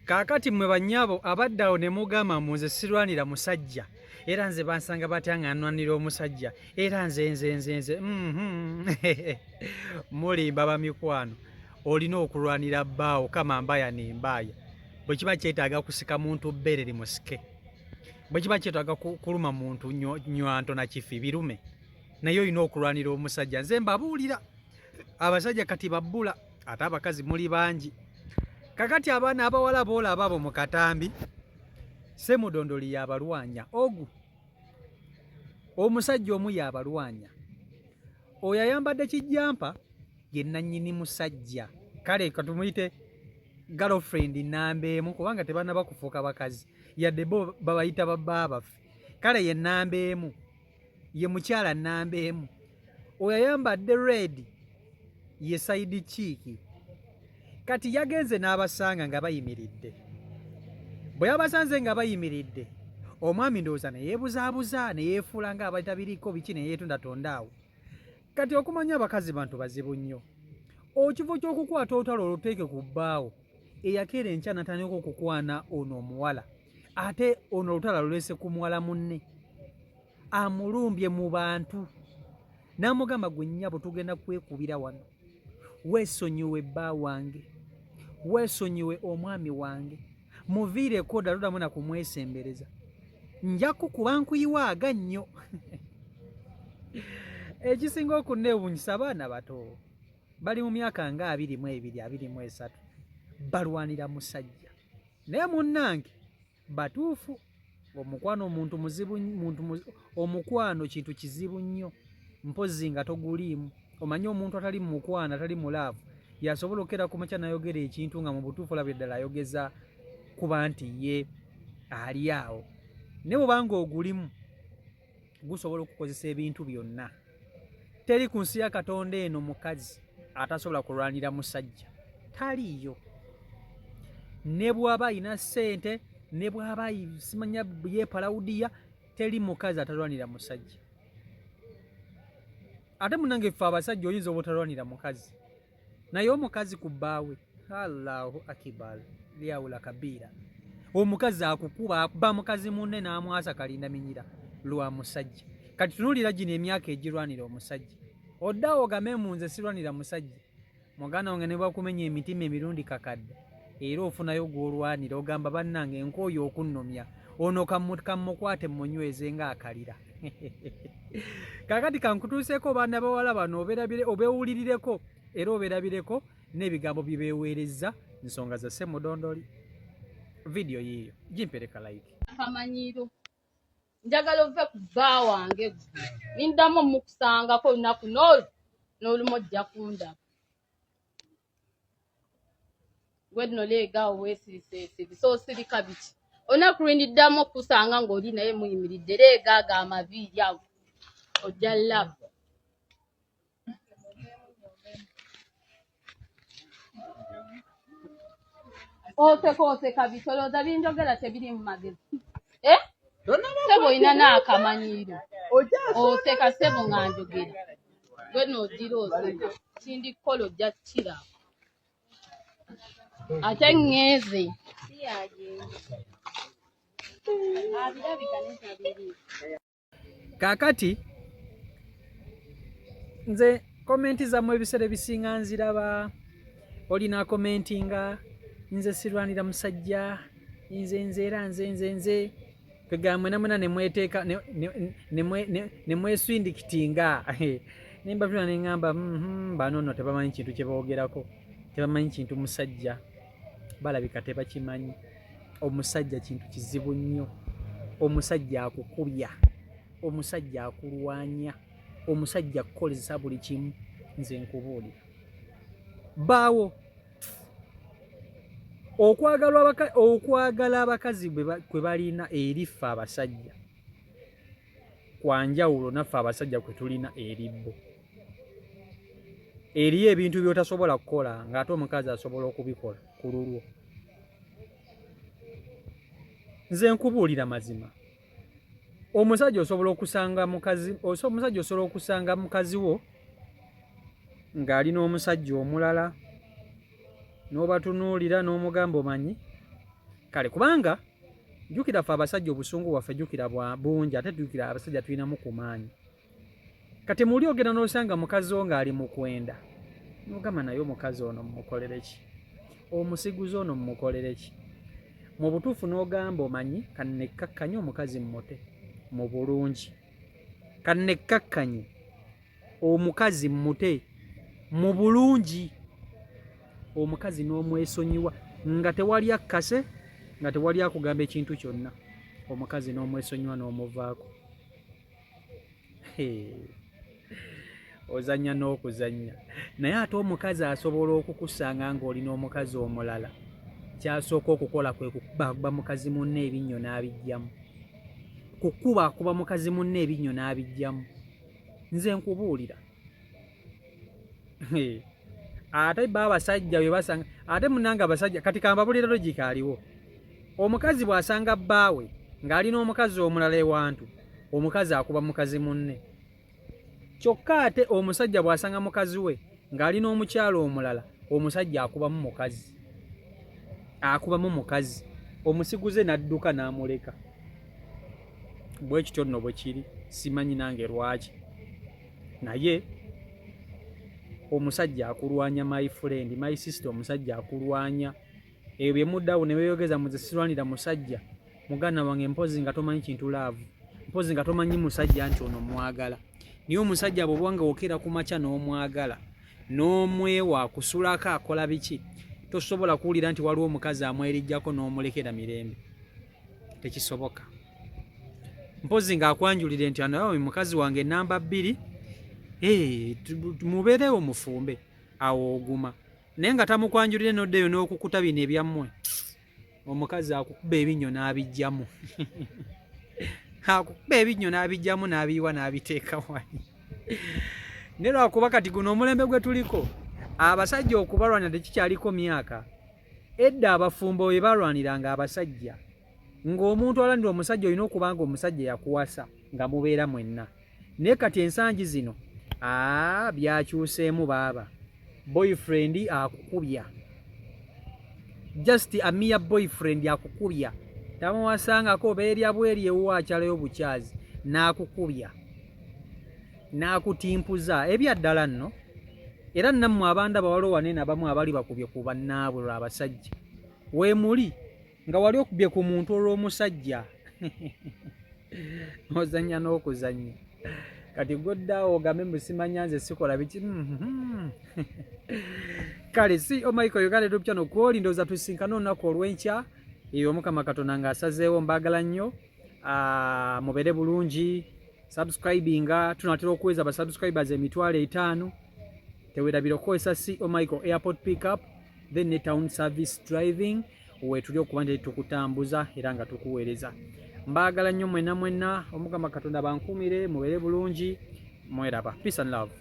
Kaakati mmwe bannyabo abaddawo ne mugamba muze sirwanira musajja era nze bansanga batya nga nnwanira omusajja era nze mulimba bamikwano olina okulwanira bbaawo kama mbaya nembaaya bwe kiba kyetaaga kusika muntu bbere limusike bwe kiba kyetaaga kuluma muntu nywanto na kifi birume naye olina okulwanira omusajja nze mbabuulira abasajja kati babbula ate abakazi muli bangi kakati abaana abawala boolaba abo mu katambi Ssemudondoli yabalwanya ogu omusajja omu yabalwanya oyo ayambadde kijjampa ye nannyini musajja kale katumuyite girlfriend namba emu kubanga tebanaba kufuuka bakazi yadde bo babayita babba baffe kale ye namba emu ye mukyala namba emu oyo ayambadde red ye side chiiki kati yagenze n'abasanga nga bayimiridde bwe yabasanze nga bayimiridde omwami ndowooza ne yeebuzaabuza ne yeefuula nga abatabiriko biki ne yeetondatonda awo kati okumanya abakazi bantu bazibu nnyo okivo ky'okukwata olutalo oluteeke ku bbaawo eyakeera enkya natandika okukwana ono omuwala ate ono olutalo lulese ku muwala munne amulumbye mu bantu n'amugamba gwe nnyabo tugenda kwekubira wano weesonyiwe bba wange weesonyiwe omwami wange muviireko ddala todamu na kumwesembereza nja kukuba nkuyiwaaga nnyo ekisinga okunneewuunyisa abaana bato bali mu myaka nga 22 23 balwanira musajja naye munnange batuufu omukwano omuntu muzibu omukwano kintu kizibu nnyo mpozi nga toguliimu omanyi omuntu atali mu mukwano atali mulaavu yasobola okera ku makya nayogera ekintu nga mu butuufu olabye ddala ayogeza kuba nti ye ali awo naye bwobanga ogulimu gusobola okukozesa ebintu byonna teri ku nsi ya Katonda eno mukazi atasobola kulwanira musajja taliiyo ne bw'aba ayina ssente ne bw'aba simanya yeepalawudiya teri mukazi atalwanira musajja ate munange ffe abasajja oyinza obutalwanira mukazi naye omukazi ku bbaawe allahu akibar lyawula kabiira omukazi akukuba akuba mukazi munne n'amwasa kalinda minyira lwa musajja kati tunuulira gino emyaka egirwanira omusajja oddawo ogame mu nze sirwanira musajja muganda wange ne bakumenya emitima emirundi kakadde era ofunayo gw'olwanira ogamba bannange nkooyo okunnomya ono kammukwate mmunyweze ng'akalira kakati kankutuuseeko baana bawala bano obeewulirireko era obeerabireko n'ebigambo bye beeweereza nsonga za Ssemudondoli vidiyo yiyo gimpereka like akamanyiro njagala ove ku bba wange gwe nindamu mukusangako olunaku n'olumu ojja kundaba gwe nno leegaawo weesiriseesiri so sirika biki olunaku lwendiddamu okusanga ng'oli naye muyimiridde leegaaga amaviiri ago ojja laba oseka bitolooza binjogera tebiri mu magezi sebo olina n'akamanyiiro oseka sebo nga njogera gwe n'ogira oseka kindi kukola ojja kukira ate ŋŋeeze kaakati nze komenti zammwe ebiseera ebisinga nziraba olina komentinga nze sirwanira musajja nze era nze kwegamwe namwena nemweteeka nemweswindikitinga nemba tuna neŋŋamba bano nno tebamanyi kintu kye boogerako tebamanyi kintu musajja balabika tebakimanyi omusajja kintu kizibu nnyo omusajja akukubya omusajja akulwanya omusajja akukoleza buli kimu nze nkubuulira baawo okwagala abakazi kwe balina eriffe abasajja kwanjawulo naffe abasajja kwe tulina eribbo eriyo ebintu by'otasobola kukola ng'ate omukazi asobola okubikola ku lulwo nze nkubuulira mazima omusajja osobola okusanga mukazi wo ng'ali n'omusajja omulala n'obatunuulira n'omugamba omanyi kale kubanga jukira ffe abasajja obusungu waffe jukira bungi ate jukira abasajja tulinamu ku maanyi. Kati muli ogenda n'osanga mukazi wo ng'ali mu kwenda nogamba naye omukazi ono mumukolere ki, omusiguzi ono mumukolere ki? Mu butuufu n'ogamba omanyi kannekkakkanye omukazi mmute mu bulungi, kannekkakkanye omukazi mmute mu bulungi, omukazi n'omwesonyiwa nga tewali akkase, nga tewali akugamba ekintu kyonna, omukazi n'omwesonyiwa n'omuvaako. Ozannya n'okuzannya naye ate omukazi asobola okukusanga ng'olina omukazi omulala, kyasooka okukola kwe kukuba mukazi munne ebinnyo n'abiggyamu, kukuba mukazi munne ebinnyo n'abiggyamu. Nze nkubuulira ate abasajja bwe basanga ate munnanga abasajja kati kambabulira logika aliwo. Omukazi bw'asanga bbaawe ng'alina omukazi omulala ewantu, omukazi akuba mukazi munne. Kyokka ate omusajja bw'asanga mukazi we ng'alina omukyalo omulala, omusajja akubamu mukazi, omusiguze n'adduka n'amuleka. Bwe kityo nno bwe kiri, simanyi nange lwaki. Naye omusajja akulwanya my friend, my sister, omusajja akulwanya. Ebyo bye muddawo ne beeyogeza muze sirwanira musajja, muganda wange mpozi nga tomanyi kintu laavu, mpozi nga tomanyi musajja nti ono mwagala. Niyo omusajja bw'obwanga wokera ku makya n'omwagala n'omwewa akusulako akola biki, tosobola kuwulira nti waliwo omukazi amwerijjako n'omulekera mirembe. Tekisoboka. Mpozi ng'akwanjulire nti anawe mukazi wange namba 2, mubeerewo mufumbe, awo oguma. Naye nga tamukwanjulire n'oddeyo n'okukuta bino ebyammwe, omukazi akukuba ebinnyo n'abiggyamu. Akukuba ebinnyo n'abiggyamu n'abiyiwa n'abiteeka wali. Ne lwakuba kati guno omulembe gwe tuliko, abasajja okubalwanira tekikyaliko myaka. Edda abafumbo bwe balwaniranga abasajja, ng'omuntu alandira omusajja olina okuba nga omusajja yakuwasa nga mubeera mwenna. Naye kati ensangi zino byakyuseemu baaba. Boyfriend akukubya, just a mere boyfriend akukubya, tamuwasangako beerya bweri ewa akyalayo bukyazi, n'akukubya n'akutimpuza ebyaddala nno. Era nammwe abanda bawala wanene abamu abali bakubye ku bannaabwe abasajja, weemuli nga wali okubye ku muntu olw'omusajja ozannya n'okuzannya. Kati goddaawo ogambe musimanya nze sikola biki. Kale si Michael Uganda YouTube channel kwoli ndoza tusinkana olunaku olw'enkya. Eyo Mukama Katonda ng'asazeewo, mbaagala nnyo. Mubeere bulungi, subscribinga, tunatera okuweza ba subscribers 5,000. Teweerabira okukozesa si Michael Airport Pickup, then ne Town Service Driving, wetuli okuba nti tukutambuza era nga tukuweereza. Mbaagala nnyo mwenna, Omukama Katonda bankuumire, mubeere bulungi, mweraba. Peace and love.